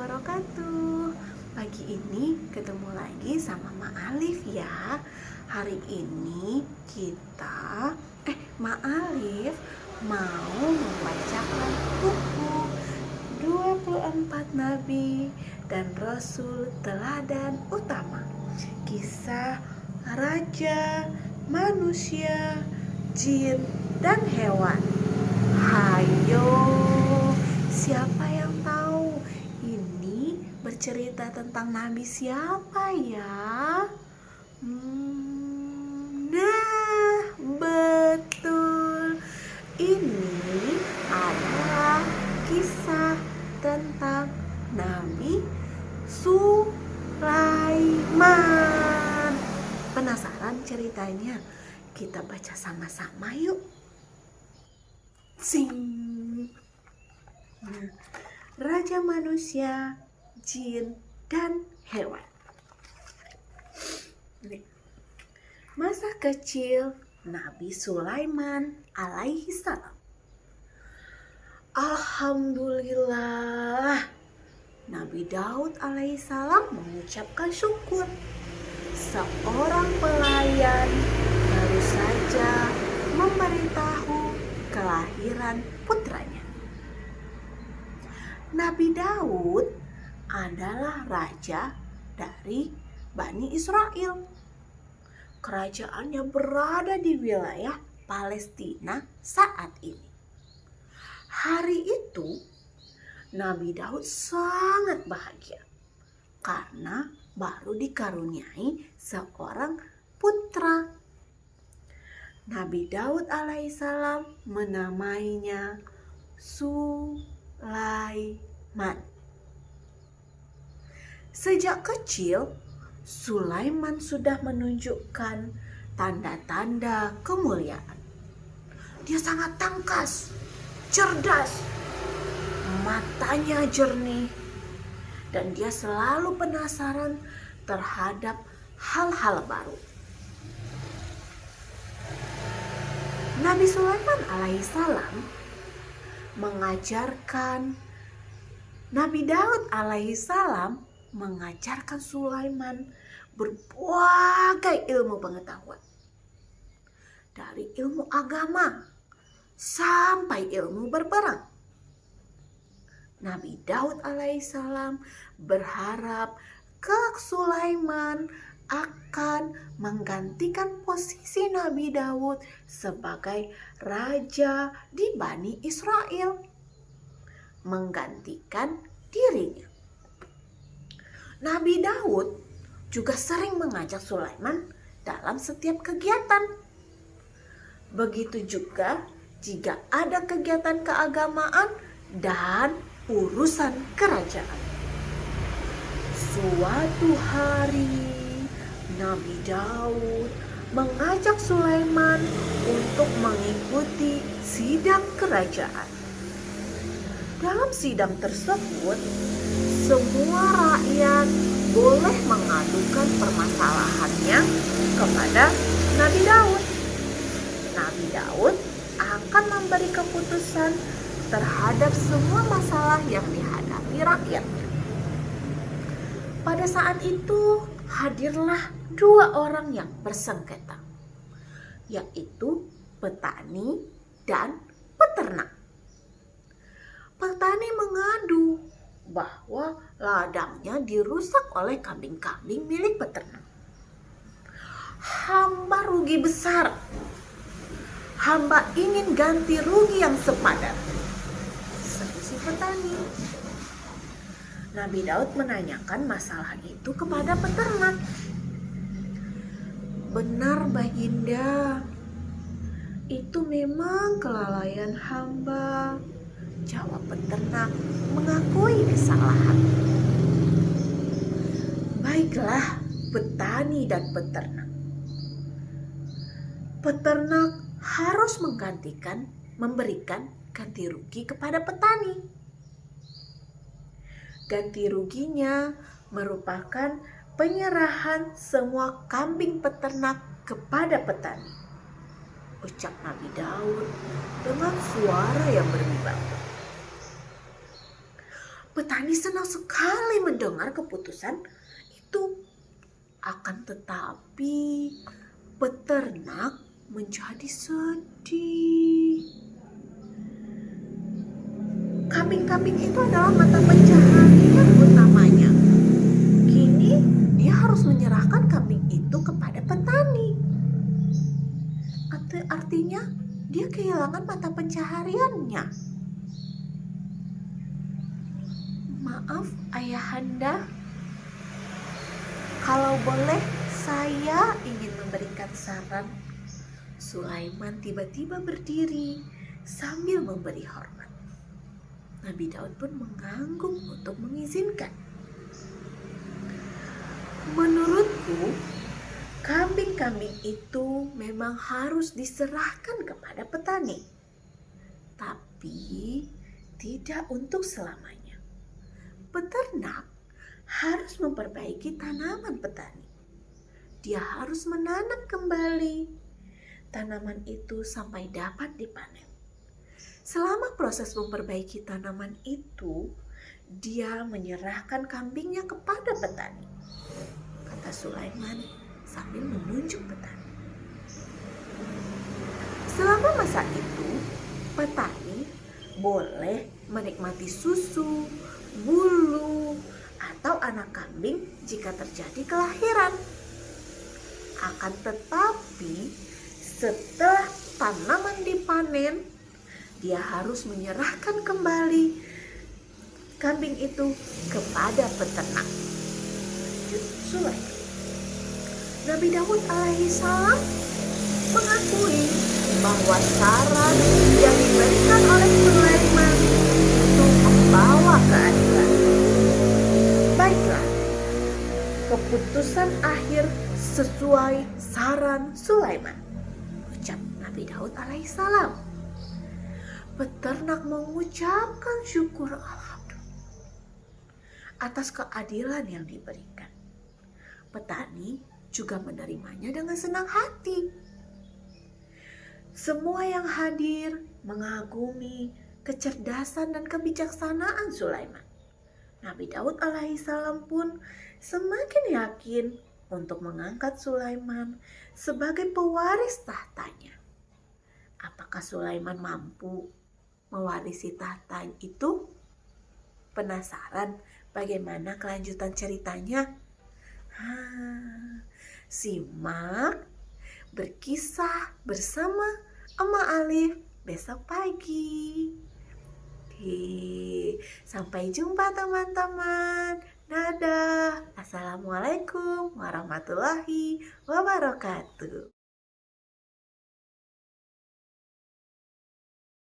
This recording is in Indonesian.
wabarakatuh. Pagi ini ketemu lagi sama Ma Alif ya. Hari ini Ma Alif mau membacakan buku 24 Nabi dan Rasul Teladan Utama. Kisah Raja, Manusia, Jin, dan Hewan. Hayo, siapa yang tahu ini bercerita tentang nabi siapa ya? Nah, betul. Ini adalah kisah tentang Nabi Sulaiman. Penasaran ceritanya? Kita baca sama-sama yuk. Sing. Raja manusia, jin, dan hewan. Masa kecil Nabi Sulaiman alaihi salam. Alhamdulillah, Nabi Daud alaihi salam mengucapkan syukur. Seorang pelayan baru saja memberitahu kelahiran putranya. Nabi Daud adalah raja dari Bani Israel. Kerajaannya berada di wilayah Palestina saat ini. Hari itu Nabi Daud sangat bahagia karena baru dikaruniai seorang putra. Nabi Daud alaihissalam menamainya Sulaiman. Sejak kecil, Sulaiman sudah menunjukkan tanda-tanda kemuliaan. Dia sangat tangkas, cerdas, matanya jernih, dan dia selalu penasaran terhadap hal-hal baru. Nabi Sulaiman alaihissalam Nabi Daud alaihissalam mengajarkan Sulaiman berbagai ilmu pengetahuan. Dari ilmu agama sampai ilmu berperang. Nabi Daud alaihissalam berharap Sulaiman akan menggantikan posisi Nabi Daud sebagai raja di Bani Israel, menggantikan dirinya. Nabi Daud juga sering mengajak Sulaiman dalam setiap kegiatan. Begitu juga jika ada kegiatan keagamaan dan urusan kerajaan. Suatu hari Nabi Daud mengajak Sulaiman untuk mengikuti sidang kerajaan. Dalam sidang tersebut, semua rakyat boleh mengadukan permasalahannya kepada Nabi Daud. Nabi Daud akan memberi keputusan terhadap semua masalah yang dihadapi rakyatnya. Pada saat itu hadirlah dua orang yang bersengketa, yaitu petani dan peternak. Petani mengadu bahwa ladangnya dirusak oleh kambing-kambing milik peternak. Hamba rugi besar. Hamba ingin ganti rugi yang sepadan, selisih petani. Nabi Daud menanyakan masalah itu kepada peternak. Benar Baginda, itu memang kelalaian hamba, jawab peternak mengakui kesalahan. Baiklah petani dan peternak. Peternak harus memberikan ganti rugi kepada petani. Ganti ruginya merupakan penyerahan semua kambing peternak kepada petani, ucap Nabi Daud dengan suara yang berwibawa. Petani senang sekali mendengar keputusan itu. Akan tetapi peternak menjadi sedih. Kambing-kambing itu adalah mata pencaharian utamanya. Kini dia harus menyerahkan kambing itu kepada petani. Artinya dia kehilangan mata pencahariannya. Maaf ayahanda, kalau boleh saya ingin memberikan saran. Sulaiman tiba-tiba berdiri sambil memberi hormat. Nabi Daud pun mengangguk untuk mengizinkan. Menurutku, kambing-kambing itu memang harus diserahkan kepada petani. Tapi tidak untuk selamanya. Peternak harus memperbaiki tanaman petani. Dia harus menanam kembali tanaman itu sampai dapat dipanen. Selama proses memperbaiki tanaman itu, dia menyerahkan kambingnya kepada petani, kata Sulaiman sambil menunjuk petani. Selama masa itu, petani boleh menikmati susu, bulu, atau anak kambing jika terjadi kelahiran. Akan tetapi, setelah tanaman dipanen, dia harus menyerahkan kembali kambing itu kepada peternak. Sulaiman. Nabi Daud alaihissalam mengakui bahwa saran yang diberikan oleh Sulaiman itu membawa keadilan. Baiklah, keputusan akhir sesuai saran Sulaiman, ucap Nabi Daud alaihissalam. Peternak mengucapkan syukur alhamdulillah atas keadilan yang diberikan. Petani juga menerimanya dengan senang hati. Semua yang hadir mengagumi kecerdasan dan kebijaksanaan Sulaiman. Nabi Daud alaihissalam pun semakin yakin untuk mengangkat Sulaiman sebagai pewaris tahtanya. Apakah Sulaiman mampu mewarisi tahta itu? Penasaran bagaimana kelanjutan ceritanya? Simak berkisah bersama Oma Alif besok pagi. Sampai jumpa teman-teman. Dadah. Assalamualaikum warahmatullahi wabarakatuh.